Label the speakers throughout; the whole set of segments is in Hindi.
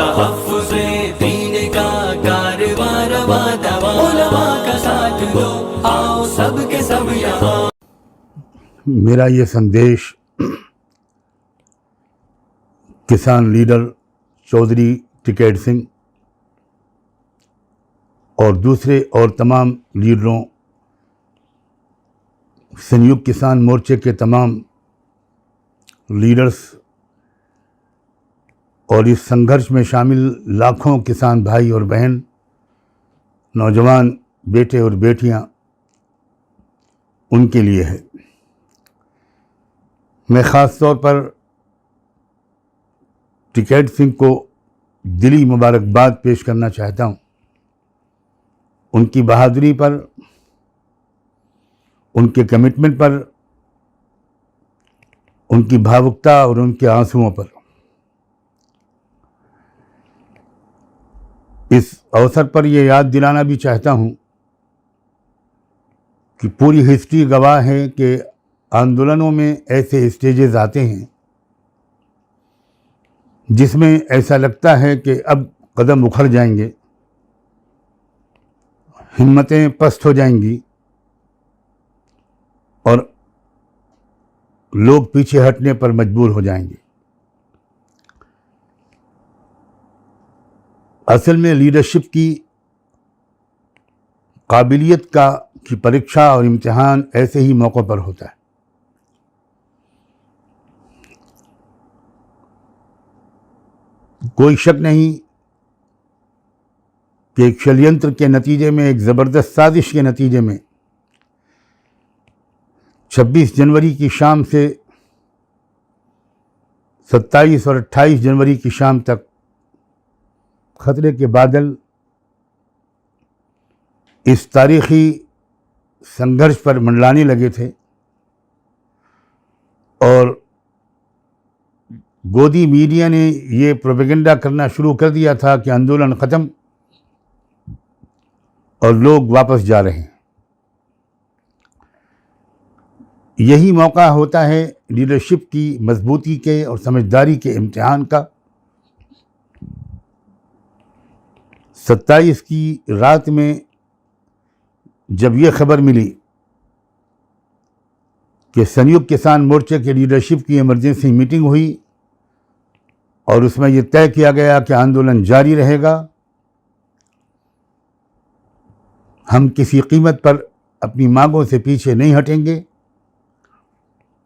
Speaker 1: तहफ़्फ़ुज़े दीन का कारवां रवा दवा, उलमा का साथ दो, आओ सब के सब यहाँ।
Speaker 2: मेरा ये संदेश किसान लीडर चौधरी टिकैत सिंह और दूसरे और तमाम लीडरों, संयुक्त किसान मोर्चे के तमाम लीडर्स और इस संघर्ष में शामिल लाखों किसान भाई और बहन, नौजवान बेटे और बेटियां, उनके लिए है। मैं ख़ास तौर पर टिकैत सिंह को दिली मुबारकबाद पेश करना चाहता हूं, उनकी बहादुरी पर, उनके कमिटमेंट पर, उनकी भावुकता और उनके आंसुओं पर। इस अवसर पर यह याद दिलाना भी चाहता हूं कि पूरी हिस्ट्री गवाह है कि आंदोलनों में ऐसे स्टेजेस आते हैं जिसमें ऐसा लगता है कि अब कदम उखड़ जाएंगे, हिम्मतें पस्त हो जाएंगी और लोग पीछे हटने पर मजबूर हो जाएंगे। असल में लीडरशिप की काबिलियत की परीक्षा और इम्तिहान ऐसे ही मौक़ों पर होता है। कोई शक नहीं कि एक षड्यंत्र के नतीजे में, एक ज़बरदस्त साजिश के नतीजे में 26 जनवरी की शाम से 27 और 28 जनवरी की शाम तक खतरे के बादल इस तारीख़ी संघर्ष पर मंडलाने लगे थे और गोदी मीडिया ने ये प्रोपेगेंडा करना शुरू कर दिया था कि आंदोलन ख़त्म और लोग वापस जा रहे हैं। यही मौका होता है लीडरशिप की मजबूती के और समझदारी के इम्तिहान का। 27 की रात में जब ये खबर मिली कि संयुक्त किसान मोर्चे के लीडरशिप की इमरजेंसी मीटिंग हुई और उसमें यह तय किया गया कि आंदोलन जारी रहेगा, हम किसी कीमत पर अपनी मांगों से पीछे नहीं हटेंगे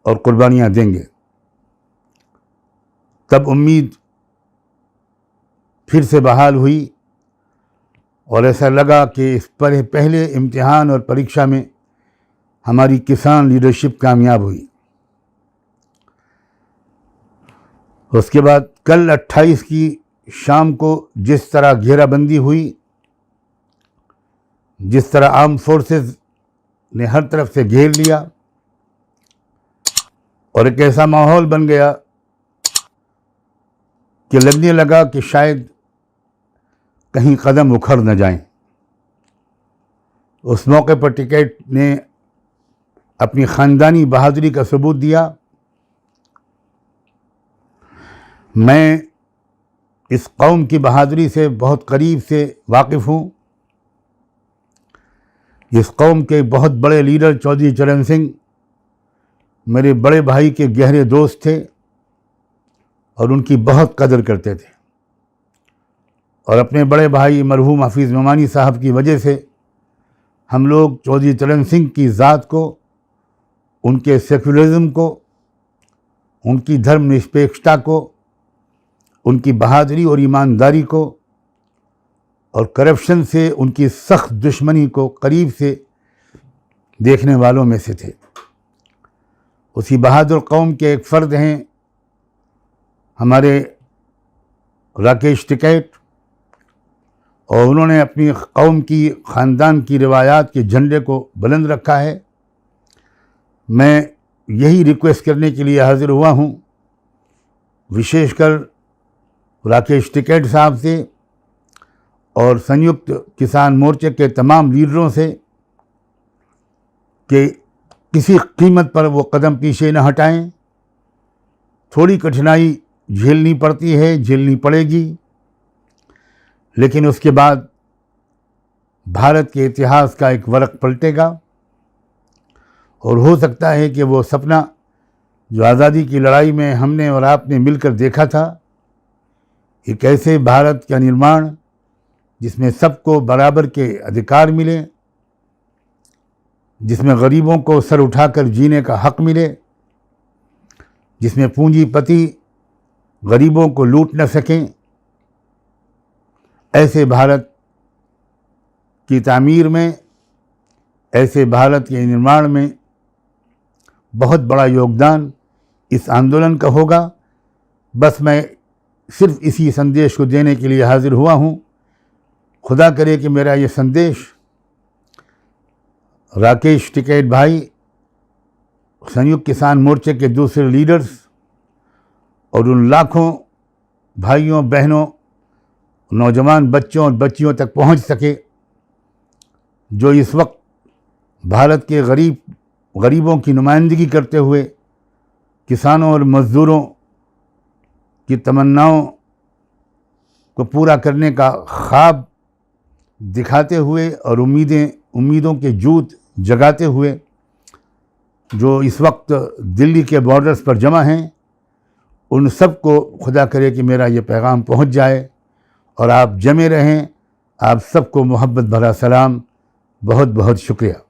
Speaker 2: और कुर्बानियां देंगे, तब उम्मीद फिर से बहाल हुई और ऐसा लगा कि इस पर पहले इम्तिहान और परीक्षा में हमारी किसान लीडरशिप कामयाब हुई। उसके बाद कल 28 की शाम को जिस तरह घेराबंदी हुई, जिस तरह आर्म फोर्सेस ने हर तरफ से घेर लिया और एक ऐसा माहौल बन गया कि लगने लगा कि शायद कहीं कदम उखड़ न जाएं। उस मौके पर टिकैत ने अपनी ख़ानदानी बहादुरी का सबूत दिया। मैं इस कौम की बहादुरी से बहुत करीब से वाकिफ़ हूँ। इस कौम के बहुत बड़े लीडर चौधरी चरण सिंह मेरे बड़े भाई के गहरे दोस्त थे और उनकी बहुत कदर करते थे और अपने बड़े भाई मरहूम हफीज़ नोमानी साहब की वजह से हम लोग चौधरी चरण सिंह की ज़ात को, उनके सेकुलरिज्म को, उनकी धर्मनिरपेक्षता को, उनकी बहादुरी और ईमानदारी को और करप्शन से उनकी सख्त दुश्मनी को करीब से देखने वालों में से थे। उसी बहादुर कौम के एक फ़र्द हैं हमारे राकेश टिकैत और उन्होंने अपनी कौम की, ख़ानदान की रिवायात के झंडे को बुलंद रखा है। मैं यही रिक्वेस्ट करने के लिए हाज़िर हुआ हूँ, विशेषकर राकेश टिकैत साहब से और संयुक्त किसान मोर्चे के तमाम लीडरों से कि किसी कीमत पर वो कदम पीछे न हटाएं। थोड़ी कठिनाई झेलनी पड़ती है, झेलनी पड़ेगी, लेकिन उसके बाद भारत के इतिहास का एक वरक पलटेगा और हो सकता है कि वो सपना जो आज़ादी की लड़ाई में हमने और आपने मिलकर देखा था, एक ऐसे भारत का निर्माण जिसमें सबको बराबर के अधिकार मिले, जिसमें गरीबों को सर उठाकर जीने का हक मिले, जिसमें पूंजीपति गरीबों को लूट न सकें, ऐसे भारत की तामीर में, ऐसे भारत के निर्माण में बहुत बड़ा योगदान इस आंदोलन का होगा। बस मैं सिर्फ इसी संदेश को देने के लिए हाजिर हुआ हूँ। खुदा करे कि मेरा ये संदेश राकेश टिकैत भाई, संयुक्त किसान मोर्चे के दूसरे लीडर्स और उन लाखों भाइयों बहनों, नौजवान बच्चों और बच्चियों तक पहुंच सके जो इस वक्त भारत के गरीबों की नुमाइंदगी करते हुए किसानों और मज़दूरों की तमन्नाओं को पूरा करने का ख्वाब दिखाते हुए और उम्मीदों के जूत जगाते हुए जो इस वक्त दिल्ली के बॉर्डर्स पर जमा हैं, उन सब को खुदा करे कि मेरा ये पैगाम पहुंच जाए और आप जमे रहें। आप सबको मोहब्बत भरा सलाम। बहुत बहुत शुक्रिया।